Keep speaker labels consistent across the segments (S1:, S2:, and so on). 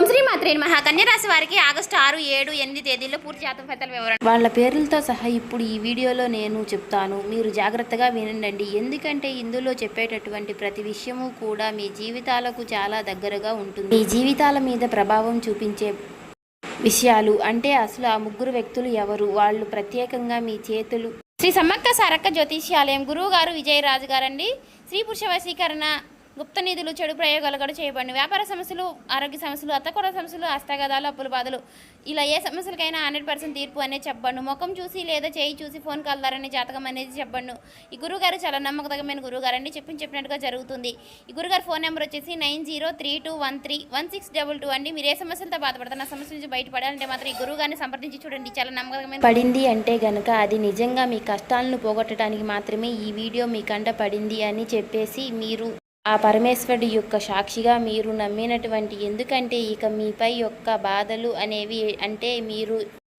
S1: శ్రీ మాత్రే నమః. కన్య రాశి వారికి ఆగస్టు 6, 7, 8 తేదీల్లో పూర్తి జాతక ఫలితాల వివరణ
S2: వాళ్ళ పేర్లతో సహా ఇప్పుడు ఈ వీడియోలో నేను చెప్తాను. మీరు జాగ్రత్తగా వినండి. ఎందుకంటే ఇందులో చెప్పేటటువంటి ప్రతి విషయము కూడా మీ జీవితాలకు చాలా దగ్గరగా ఉంటుంది. మీ జీవితాల మీద ప్రభావం చూపించే విషయాలు అంటే అసలు ఆ ముగ్గురు వ్యక్తులు ఎవరు, వాళ్ళు ప్రత్యేకంగా మీ చేతులు.
S1: శ్రీ సమ్మక్క సారక్క జ్యోతిష్యాలయం గురువు గారు విజయరాజు గారండి. స్త్రీ పురుష వశీకరణ, గుప్త నిధులు, చెడు ప్రయోగాలు కూడా చేయబడి వ్యాపార సమస్యలు, ఆరోగ్య సమస్యలు, అత్తకొర సమస్యలు, హస్తగదాలు, అప్పుల బాధలు, ఇలా ఏ సమస్యలకైనా 100% తీర్పు అనేది చెప్పండు. ముఖం చూసి లేదా చేయి చూసి ఫోన్ కాల్ ద్వారానే జాతకం అనేది చెప్పండు. ఈ గురుగారు చాలా నమ్మకదగమైన గురుగారు అండి. చెప్పినట్టుగా జరుగుతుంది. ఈ గురుగారు ఫోన్ నెంబర్ వచ్చేసి 9032131622 అండి. మీరు ఏ సమస్యలతో బాధపడుతున్న సమస్య నుంచి బయటపడాలంటే మాత్రం ఈ గురుగారిని సంప్రదించి చూడండి. చాలా నమ్మకమైన
S2: పడింది అంటే గనక అది నిజంగా మీ కష్టాలను పోగొట్టడానికి మాత్రమే ఈ వీడియో మీ కంట పడింది అని చెప్పేసి మీరు ఆ పరమేశ్వరుడి యొక్క సాక్షిగా మీరు నమ్మినటువంటి, ఎందుకంటే ఇక మీపై యొక్క బాధలు అనేవి అంటే మీరు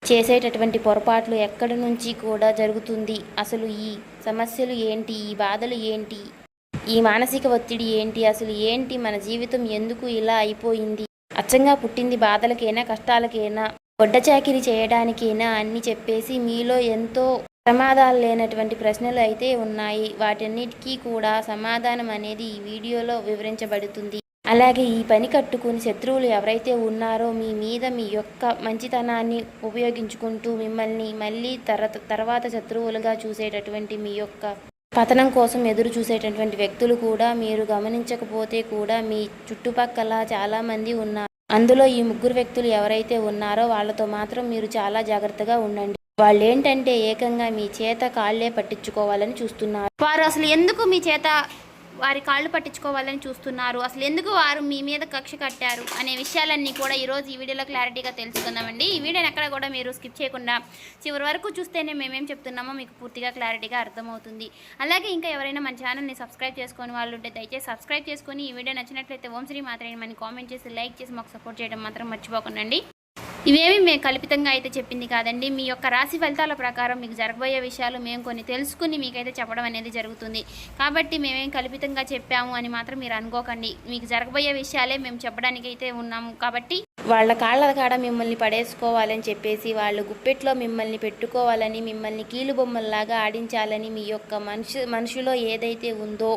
S2: చేసేటటువంటి పొరపాట్లు ఎక్కడి నుంచి కూడా జరుగుతుంది, అసలు ఈ సమస్యలు ఏంటి, ఈ బాధలు ఏంటి, ఈ మానసిక ఒత్తిడి ఏంటి, అసలు ఏంటి, మన జీవితం ఎందుకు ఇలా అయిపోయింది, అచ్చంగా పుట్టింది బాధలకైనా కష్టాలకైనా గొడ్డ చాకిరీ చేయడానికైనా అన్ని చెప్పేసి మీలో ఎంతో సమాధానం లేనటువంటి ప్రశ్నలు అయితే ఉన్నాయి. వాటన్నిటికీ కూడా సమాధానం అనేది ఈ వీడియోలో వివరించబడుతుంది. అలాగే ఈ పని కట్టుకుని శత్రువులు ఎవరైతే ఉన్నారో మీ మీద మీ యొక్క మంచితనాన్ని ఉపయోగించుకుంటూ మిమ్మల్ని మళ్ళీ తర్వాత శత్రువులుగా చూసేటటువంటి మీ యొక్క పతనం కోసం ఎదురు చూసేటటువంటి వ్యక్తులు కూడా మీరు గమనించకపోతే కూడా మీ చుట్టుపక్కల చాలామంది ఉన్నారు. అందులో ఈ ముగ్గురు వ్యక్తులు ఎవరైతే ఉన్నారో వాళ్ళతో మాత్రం మీరు చాలా జాగ్రత్తగా ఉండండి. వాళ్ళు ఏంటంటే ఏకంగా మీ చేత కాళ్ళే పట్టించుకోవాలని చూస్తున్నారు.
S1: వారు అసలు ఎందుకు మీ చేత వారి కాళ్ళు పట్టించుకోవాలని చూస్తున్నారు, అసలు ఎందుకు వారు మీ మీద కక్ష కట్టారు అనే విషయాలన్నీ కూడా ఈరోజు ఈ వీడియోలో క్లారిటీగా తెలుసుకుందామండి. ఈ వీడియోని ఎక్కడ కూడా మీరు స్కిప్ చేయకుండా చివరి వరకు చూస్తేనే మేమేం చెప్తున్నామో మీకు పూర్తిగా క్లారిటీగా అర్థమవుతుంది. అలాగే ఇంకా ఎవరైనా మన ఛానల్ని సబ్స్క్రైబ్ చేసుకొని వాళ్ళు ఉంటే దయచేసి సబ్స్క్రైబ్ చేసుకొని ఈ వీడియో నచ్చినట్లయితే ఓం శ్రీ మాత్రే నమః కామెంట్ చేసి లైక్ చేసి మాకు సపోర్ట్ చేయడం మాత్రం మర్చిపోకండి. ఇవేమి మేము కల్పితంగా అయితే చెప్పింది కాదండి. మీ యొక్క రాశి ఫలితాల ప్రకారం మీకు జరగబోయే విషయాలు మేము కొన్ని తెలుసుకుని మీకైతే చెప్పడం అనేది జరుగుతుంది. కాబట్టి మేమేం కల్పితంగా చెప్పాము అని మాత్రం మీరు అనుకోకండి. మీకు జరగబోయే విషయాలే మేము చెప్పడానికి అయితే ఉన్నాము. కాబట్టి
S2: వాళ్ళ కాళ్ళ కాడ మిమ్మల్ని పడేసుకోవాలని చెప్పేసి వాళ్ళు గుప్పెట్లో మిమ్మల్ని పెట్టుకోవాలని, మిమ్మల్ని కీలుబొమ్మల్లాగా ఆడించాలని మీ యొక్క మనుషులో ఏదైతే ఉందో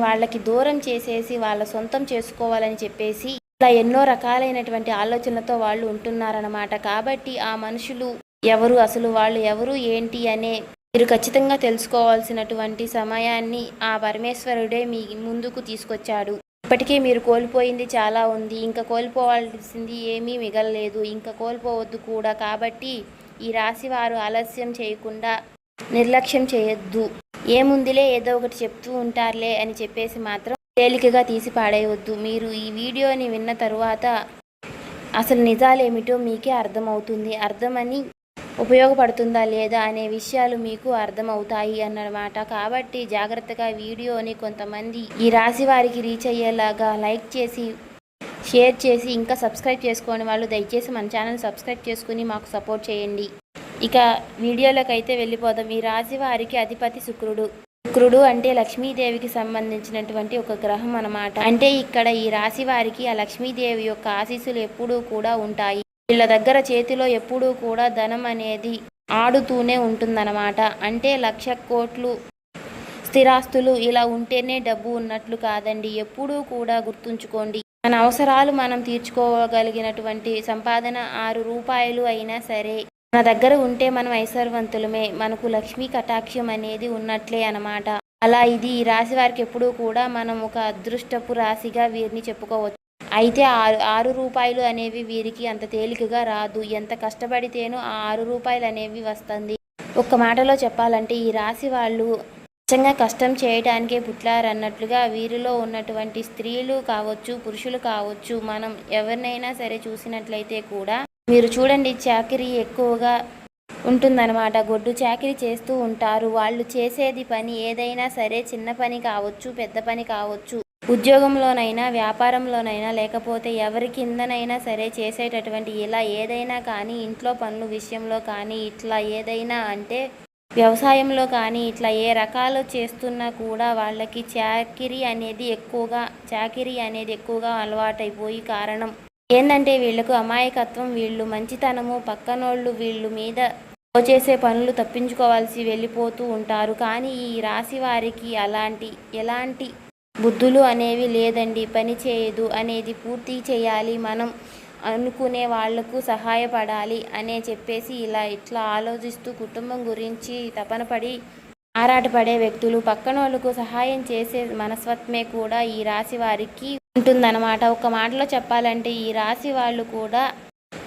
S2: వాళ్ళకి దూరం చేసేసి వాళ్ళ సొంతం చేసుకోవాలని చెప్పేసి ఇలా ఎన్నో రకాలైనటువంటి ఆలోచనలతో వాళ్ళు ఉంటున్నారన్నమాట. కాబట్టి ఆ మనుషులు ఎవరు, అసలు వాళ్ళు ఎవరు ఏంటి అనే మీరు ఖచ్చితంగా తెలుసుకోవాల్సినటువంటి సమయాన్ని ఆ పరమేశ్వరుడే మీ ముందుకు తీసుకొచ్చాడు. ఇప్పటికే మీరు కోల్పోయింది చాలా ఉంది, ఇంకా కోల్పోవాల్సింది ఏమీ మిగలలేదు, ఇంకా కోల్పోవద్దు కూడా. కాబట్టి ఈ రాశి వారు ఆలస్యం చేయకుండా నిర్లక్ష్యం చేయొద్దు. ఏముందిలే ఏదో ఒకటి చెప్తూ ఉంటారులే అని చెప్పేసి మాత్రం తేలికగా తీసి పాడేయవద్దు. మీరు ఈ వీడియోని విన్న తరువాత అసలు నిజాలేమిటో మీకే అర్థమవుతుంది. అర్థమని ఉపయోగపడుతుందా లేదా అనే విషయాలు మీకు అర్థమవుతాయి అన్నమాట. కాబట్టి జాగ్రత్తగా వీడియోని కొంతమంది ఈ రాశి వారికి రీచ్ అయ్యేలాగా లైక్ చేసి షేర్ చేసి ఇంకా సబ్స్క్రైబ్ చేసుకోని వాళ్ళు దయచేసి మన ఛానల్ సబ్స్క్రైబ్ చేసుకుని మాకు సపోర్ట్ చేయండి. ఇక వీడియోలోకి అయితే వెళ్ళిపోదాం. ఈ రాశి వారికి అధిపతి శుక్రుడు అంటే లక్ష్మీదేవికి సంబంధించినటువంటి ఒక గ్రహం అన్నమాట. అంటే ఇక్కడ ఈ రాశి వారికి ఆ లక్ష్మీదేవి యొక్క ఆశీస్సులు ఎప్పుడూ కూడా ఉంటాయి. వీళ్ళ దగ్గర చేతిలో ఎప్పుడూ కూడా ధనం అనేది ఆడుతూనే ఉంటుందన్నమాట. అంటే 1,00,000 కోట్లు స్థిరాస్తులు ఇలా ఉంటేనే డబ్బు ఉన్నట్లు కాదండి. ఎప్పుడూ కూడా గుర్తుంచుకోండి, మన అవసరాలు మనం తీర్చుకోగలిగినటువంటి సంపాదన 6 రూపాయలు అయినా సరే మన దగ్గర ఉంటే మనం ఐశ్వర్యవంతులమే, మనకు లక్ష్మీ కటాక్షం అనేది ఉన్నట్లే అన్నమాట. అలా ఇది ఈ రాశి వారికి ఎప్పుడూ కూడా మనం ఒక అదృష్టపు రాశిగా వీరిని చెప్పుకోవచ్చు. అయితే 6 రూపాయలు అనేవి వీరికి అంత తేలికగా రాదు. ఎంత కష్టపడితేనో ఆ 6 రూపాయలు అనేవి వస్తుంది. ఒక్క మాటలో చెప్పాలంటే ఈ రాశి వాళ్ళు నిజంగా కష్టం చేయడానికే పుట్టారన్నట్లుగా వీరిలో ఉన్నటువంటి స్త్రీలు కావచ్చు, పురుషులు కావచ్చు, మనం ఎవరినైనా సరే చూసినట్లయితే కూడా మీరు చూడండి చాకిరీ ఎక్కువగా ఉంటుందన్నమాట. గొడ్డు చాకిరీ చేస్తూ ఉంటారు. వాళ్ళు చేసేది పని ఏదైనా సరే, చిన్న పని కావచ్చు, పెద్ద పని కావచ్చు, ఉద్యోగంలోనైనా వ్యాపారంలోనైనా లేకపోతే ఎవరి కిందనైనా సరే చేసేటటువంటి ఇలా ఏదైనా కానీ, ఇంట్లో పనుల విషయంలో కానీ, ఇట్లా ఏదైనా అంటే వ్యవసాయంలో కానీ ఇట్లా ఏ రకాలు చేస్తున్నా కూడా వాళ్ళకి చాకిరీ అనేది ఎక్కువగా అలవాటైపోయి కారణం ఏంటంటే వీళ్ళకు అమాయకత్వం, వీళ్ళు మంచితనము, పక్కనోళ్ళు వీళ్ళు మీద చేసే పనులు తప్పించుకోవాల్సి వెళ్ళిపోతూ ఉంటారు. కానీ ఈ రాశి వారికి ఎలాంటి బుద్ధులు అనేవి లేదండి. పని చేయదు అనేది పూర్తి చేయాలి, మనం అనుకునే వాళ్లకు సహాయపడాలి అనే చెప్పేసి ఇట్లా ఆలోచిస్తూ కుటుంబం గురించి తపనపడి ఆరాటపడే వ్యక్తులు, పక్కనోళ్ళకు సహాయం చేసే మనస్తత్వమే కూడా ఈ రాశి వారికి ఉంటుందన్నమాట. ఒక మాటలో చెప్పాలంటే ఈ రాశి వాళ్ళు కూడా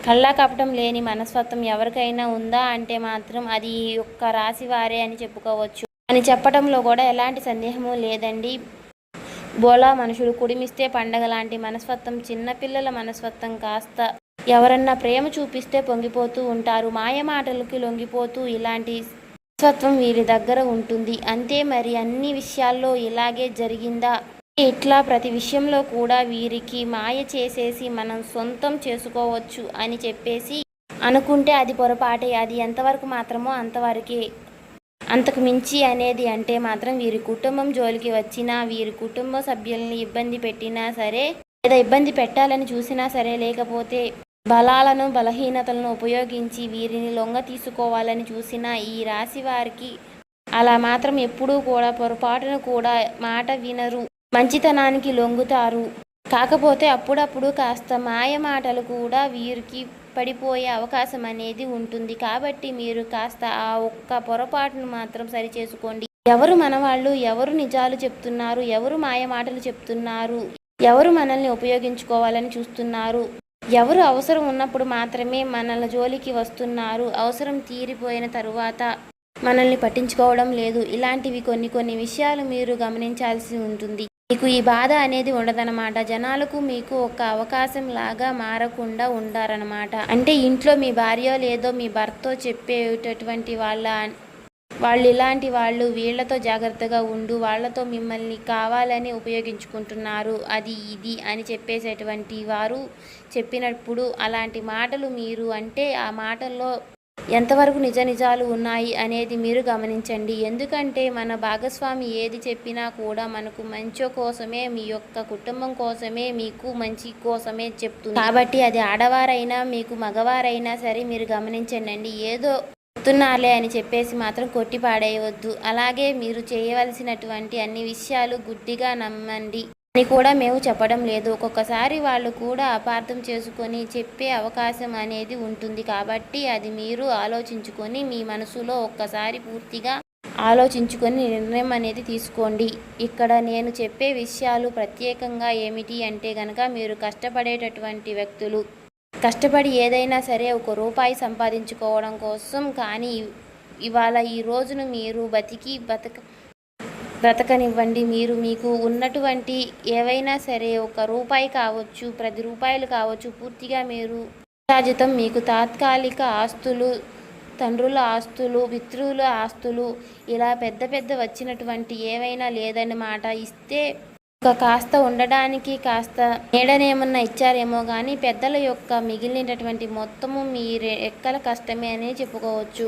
S2: కళ్ళా కపటం లేని మనస్తత్వం ఎవరికైనా ఉందా అంటే మాత్రం అది ఈ యొక్క రాశి వారే అని చెప్పుకోవచ్చు అని చెప్పడంలో కూడా ఎలాంటి సందేహము లేదండి. బోలా మనుషులు, కుడిమిస్తే పండగ లాంటి మనస్తత్వం, చిన్నపిల్లల మనస్తత్వం, కాస్త ఎవరన్నా ప్రేమ చూపిస్తే పొంగిపోతూ ఉంటారు, మాయ మాటలకి లొంగిపోతూ ఇలాంటి మనస్తత్వం వీరి దగ్గర ఉంటుంది. అంతే మరి అన్ని విషయాల్లో ఇలాగే జరిగిందా? ఇట్లా ప్రతి విషయంలో కూడా వీరికి మాయ చేసేసి మనం సొంతం చేసుకోవచ్చు అని చెప్పేసి అనుకుంటే అది పొరపాటే. అది ఎంతవరకు మాత్రమో అంతవరకే, అంతకు మించి అనేది అంటే మాత్రం వీరి కుటుంబం జోలికి వచ్చినా, వీరి కుటుంబ సభ్యుల్ని ఇబ్బంది పెట్టినా సరే, లేదా ఇబ్బంది పెట్టాలని చూసినా సరే, లేకపోతే బలాలను బలహీనతలను ఉపయోగించి వీరిని లొంగ తీసుకోవాలని చూసినా ఈ రాశి వారికి అలా మాత్రం ఎప్పుడూ కూడా పొరపాటును కూడా మాట వినరు, మంచితనానికి లొంగుతారు. కాకపోతే అప్పుడప్పుడు కాస్త మాయ మాటలు కూడా వీరికి పడిపోయే అవకాశం అనేది ఉంటుంది. కాబట్టి మీరు కాస్త ఆ ఒక్క పొరపాటును మాత్రం సరిచేసుకోండి. ఎవరు మనవాళ్ళు, ఎవరు నిజాలు చెప్తున్నారు, ఎవరు మాయ మాటలు చెప్తున్నారు, ఎవరు మనల్ని ఉపయోగించుకోవాలని చూస్తున్నారు, ఎవరు అవసరం ఉన్నప్పుడు మాత్రమే మనల జోలికి వస్తున్నారు, అవసరం తీరిపోయిన తరువాత మనల్ని పట్టించుకోవడం లేదు, ఇలాంటివి కొన్ని విషయాలు మీరు గమనించాల్సి ఉంటుంది. మీకు ఈ బాధ అనేది ఉండదన్నమాట. జనాలకు మీకు ఒక అవకాశం లాగా మారకుండా ఉండారనమాట. అంటే ఇంట్లో మీ భార్య లేదో మీ భర్తో చెప్పేటటువంటి వాళ్ళు ఇలాంటి వాళ్ళు, వీళ్లతో జాగ్రత్తగా ఉండు, వాళ్లతో మిమ్మల్ని కావాలని ఉపయోగించుకుంటున్నారు, అది ఇది అని చెప్పేసేటువంటి వారు చెప్పినప్పుడు అలాంటి మాటలు మీరు అంటే ఆ మాటల్లో ఎంతవరకు నిజాలు ఉన్నాయి అనేది మీరు గమనించండి. ఎందుకంటే మన భాగస్వామి ఏది చెప్పినా కూడా మనకు మంచి కోసమే, మీ యొక్క కుటుంబం కోసమే, మీకు మంచి కోసమే చెప్తుంది. కాబట్టి అది ఆడవారైనా మీకు మగవారైనా సరే మీరు గమనించండి. ఏదో చెప్తున్నారులే అని చెప్పేసి మాత్రం కొట్టి పాడేయవద్దు. అలాగే మీరు చేయవలసినటువంటి అన్ని విషయాలు గుడ్డిగా నమ్మండి అని కూడా మేము చెప్పడం లేదు. ఒక్కొక్కసారి వాళ్ళు కూడా అపార్థం చేసుకొని చెప్పే అవకాశం అనేది ఉంటుంది. కాబట్టి అది మీరు ఆలోచించుకొని మీ మనసులో ఒక్కసారి పూర్తిగా ఆలోచించుకొని నిర్ణయం అనేది తీసుకోండి. ఇక్కడ నేను చెప్పే విషయాలు ప్రత్యేకంగా ఏమిటి అంటే గనక, మీరు కష్టపడేటటువంటి వ్యక్తులు, కష్టపడి ఏదైనా సరే ఒక రూపాయి సంపాదించుకోవడం కోసం, కానీ ఇవాళ ఈ రోజును మీరు బ్రతకనివ్వండి. మీకు ఉన్నటువంటి ఏవైనా సరే, ఒక రూపాయి కావచ్చు, 10 రూపాయలు కావచ్చు, పూర్తిగా మీరు రాజితం, మీకు తాత్కాలిక ఆస్తులు, తండ్రుల ఆస్తులు, పితృల ఆస్తులు, ఇలా పెద్ద వచ్చినటువంటి ఏవైనా లేదన్నమాట. ఇస్తే కాస్త ఉండడానికి కాస్త నీడనేమన్నా ఇచ్చారేమో కానీ పెద్దల యొక్క మిగిలినటువంటి మొత్తము మీ రెక్కల కష్టమే అని చెప్పుకోవచ్చు.